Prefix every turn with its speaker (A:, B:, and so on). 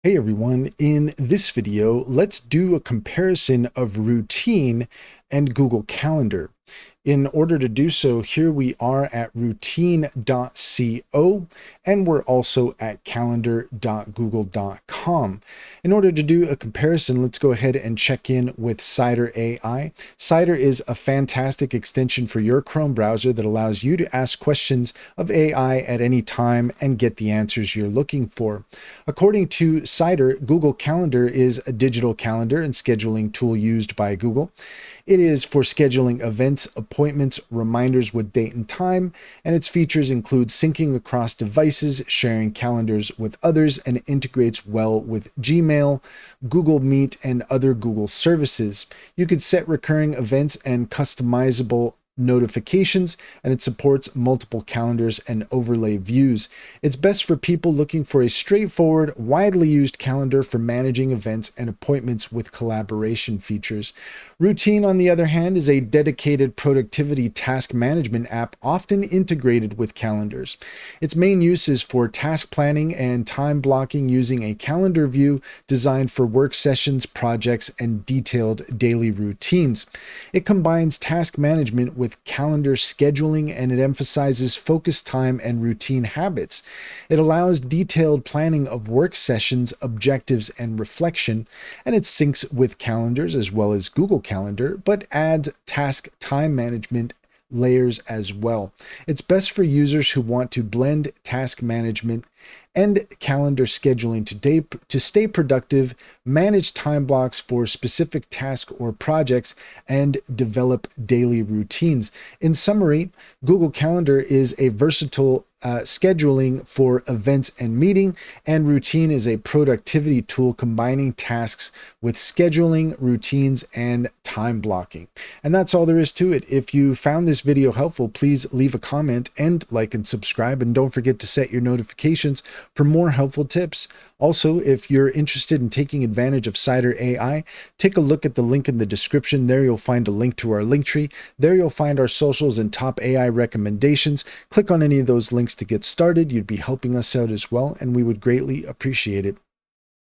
A: Hey everyone, in this video, let's do a comparison of Routine and Google Calendar. In order to do so, here we are at routine.co and we're also at calendar.google.com. In order to do a comparison, let's go ahead and check in with Cider AI. Cider is a fantastic extension for your Chrome browser that allows you to ask questions of AI at any time and get the answers you're looking for. According to Cider, Google Calendar is a digital calendar and scheduling tool used by Google. It is for scheduling events, appointments, reminders with date and time, and its features include syncing across devices, sharing calendars with others, and integrates well with Gmail, Google Meet, and other Google services. You could set recurring events and customizable notifications, and it supports multiple calendars and overlay views. It's best for people looking for a straightforward, widely used calendar for managing events and appointments with collaboration features. Routine, on the other hand, is a dedicated productivity task management app often integrated with calendars. Its main use is for task planning and time blocking using a calendar view designed for work sessions, projects, and detailed daily routines. It combines task management with calendar scheduling, and it emphasizes focus time and routine habits. It allows detailed planning of work sessions, objectives, and reflection, and it syncs with calendars as well as Google Calendar, but adds task time management layers as well. It's best for users who want to blend task management and calendar scheduling to stay productive, manage time blocks for specific tasks or projects, and develop daily routines. In summary, Google Calendar is a versatile scheduling for events and meeting, and Routine is a productivity tool combining tasks with scheduling, routines, and time blocking. And that's all there is to it. If you found this video helpful, please leave a comment and like and subscribe, and don't forget to set your notifications for more helpful tips. Also, if you're interested in taking advantage of Cider AI, take a look at the link in the description. There you'll find a link to our Linktree. There you'll find our socials and top AI recommendations. Click on any of those links to get started. You'd be helping us out as well, and we would greatly appreciate it.